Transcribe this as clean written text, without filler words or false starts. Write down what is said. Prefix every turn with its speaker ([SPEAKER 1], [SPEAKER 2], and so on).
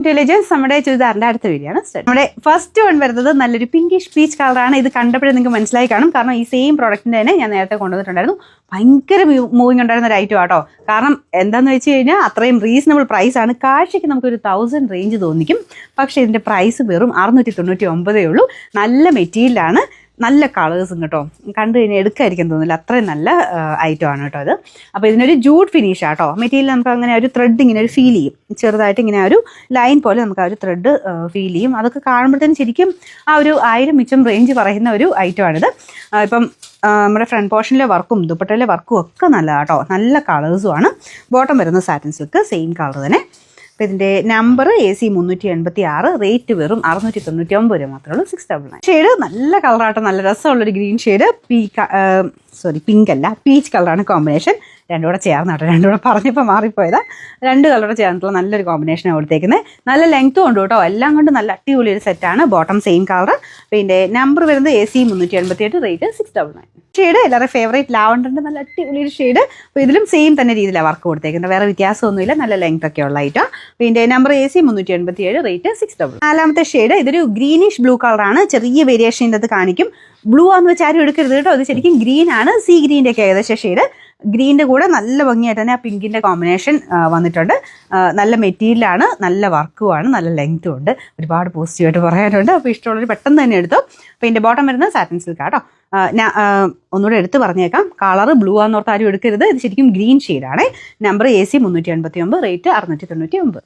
[SPEAKER 1] Intelligence നമ്മുടെ ചുരിദാറിന്റെ അടുത്ത video ആണ്. നമ്മുടെ ഫസ്റ്റ് വൺ വരുന്നത് നല്ലൊരു പിങ്കിഷ് പീച്ച് കളറാണ്. ഇത് കണ്ടപ്പോഴേ നിങ്ങൾക്ക് മനസ്സിലായി കാണും, കാരണം ഈ സെയിം പ്രോഡക്റ്റിന്റെ തന്നെ ഞാൻ നേരത്തെ കൊണ്ടുവന്നിട്ടുണ്ടായിരുന്നു. ഭയങ്കര മൂവിങ് ഉണ്ടായിരുന്ന ഒരു ഐറ്റം ആട്ടോ. കാരണം എന്താണെന്ന് വെച്ച് കഴിഞ്ഞാൽ അത്രയും റീസണബിൾ പ്രൈസ് ആണ്. കാഴ്ചയ്ക്ക് നമുക്കൊരു 1000 റേഞ്ച് തോന്നിക്കും, പക്ഷേ ഇതിന്റെ പ്രൈസ് വെറും 699 ഉള്ളൂ. നല്ല മെറ്റീരിയലാണ്, നല്ല കളേഴ്സും കേട്ടോ. കണ്ടു കഴിഞ്ഞാൽ എടുക്കാതിരിക്കാൻ തോന്നില്ല, അത്രയും നല്ല ഐറ്റം ആണ് കേട്ടോ അത്. അപ്പോൾ ഇതിനൊരു ജൂഡ് ഫിനിഷ് ആട്ടോ. മെറ്റീരിയൽ നമുക്ക് അങ്ങനെ ഒരു ത്രെഡ് ഇങ്ങനെ ഒരു ഫീൽ ചെയ്യും, ചെറുതായിട്ട് ഇങ്ങനെ ഒരു ലൈൻ പോലെ നമുക്ക് ആ ഒരു ത്രെഡ് ഫീൽ ചെയ്യും. അതൊക്കെ കാണുമ്പോഴത്തേനും ശരിക്കും ആ ഒരു 1000 മിച്ചം റേഞ്ച് പറയുന്ന ഒരു ഐറ്റം ആണിത്. ഇപ്പം നമ്മുടെ ഫ്രണ്ട് പോർഷനിലെ വർക്കും ദുപ്പട്ടയിലെ വർക്കും ഒക്കെ നല്ലതാണ് കേട്ടോ. നല്ല കളേഴ്സും ആണ്. ബോട്ടം വരുന്ന സാറ്റിൻ സിൽക്ക് സെയിം കളർ തന്നെ. അപ്പോൾ ഇതിൻ്റെ നമ്പർ AC 386, റേറ്റ് വെറും 699 രൂപ മാത്രമേ ഉള്ളൂ. 699. ഷെയ്ഡ് നല്ല കളറാട്ടോ, നല്ല രസമുള്ളൊരു ഗ്രീൻ ഷെയ്ഡ്. പിങ്ക് അല്ല, പീച്ച് കളറാണ് കോമ്പിനേഷൻ. രണ്ടും കൂടെ ചേർന്നാട്ടോ, രണ്ടും കൂടെ പറഞ്ഞപ്പോൾ മാറിപ്പോയതാ. 2 കളർ ചേർന്നിട്ടുള്ള നല്ലൊരു കോമ്പിനേഷനാണ് കൊടുത്തേക്കുന്നത്. നല്ല ലെങ്ത്തും ഉണ്ട് കേട്ടോ. എല്ലാം കൊണ്ട് നല്ല അടിപൊളി ഒരു സെറ്റാണ്. Bottom same colour. പിന്നെ നമ്പർ വരുന്നത് AC 388, റേറ്റ് 699. ഷെയ്ഡ് എല്ലാവരുടെ ഫേവറേറ്റ് ലാവണ്ടറിൻ്റെ നല്ല അടിപൊളി ഒരു ഷെയ്ഡ്. അപ്പോൾ ഇതിലും സെയിം തന്നെ രീതിയിലാണ് വർക്ക് കൊടുത്തേക്കുന്നത്, വേറെ വ്യത്യാസമൊന്നുമില്ല. നല്ല ലെങ്ത് ഒക്കെ ഉള്ള ഐറ്റം. പിന്നെ നമ്പർ AC 387, റേറ്റ് 699. 4ാമത്തെ ഷെയ്ഡ് ഇതൊരു ഗ്രീനിഷ് ബ്ലൂ കളറാണ്. ചെറിയ വേരിയേഷൻ അത് കാണിക്കും. ബ്ലൂ ആണെന്ന് വെച്ചാൽ ആരും എടുക്കരുത് കേട്ടോ. ഇത് ശരിക്കും ഗ്രീൻ ആണ്. സീ ഗ്രീൻ്റെ ഒക്കെ ഏകദേശം ഷെയ്ഡ്. ഗ്രീനിൻ്റെ കൂടെ നല്ല ഭംഗിയായിട്ട് തന്നെ ആ പിങ്കിൻ്റെ കോമ്പിനേഷൻ വന്നിട്ടുണ്ട്. നല്ല മെറ്റീരിയലാണ്, നല്ല വർക്കുമാണ്, നല്ല ലെങ്ത്തും ഉണ്ട്. ഒരുപാട് പോസിറ്റീവായിട്ട് പറയാനുണ്ട്. അപ്പോൾ ഇഷ്ടമുള്ളവർ പെട്ടെന്ന് തന്നെ എടുത്തു. അപ്പോൾ ഇതിൻ്റെ ബോട്ടം വരുന്നത് സാറ്റിൻ സിൽക്ക് കേട്ടോ. ഒന്നുകൂടെ എടുത്ത് പറഞ്ഞേക്കാം, കളർ ബ്ലൂ ആണെന്നോർത്ത് ആരും എടുക്കരുത്. ഇത് ശരിക്കും ഗ്രീൻ ഷെയ്ഡാണ്. Number AC 389, rate 699.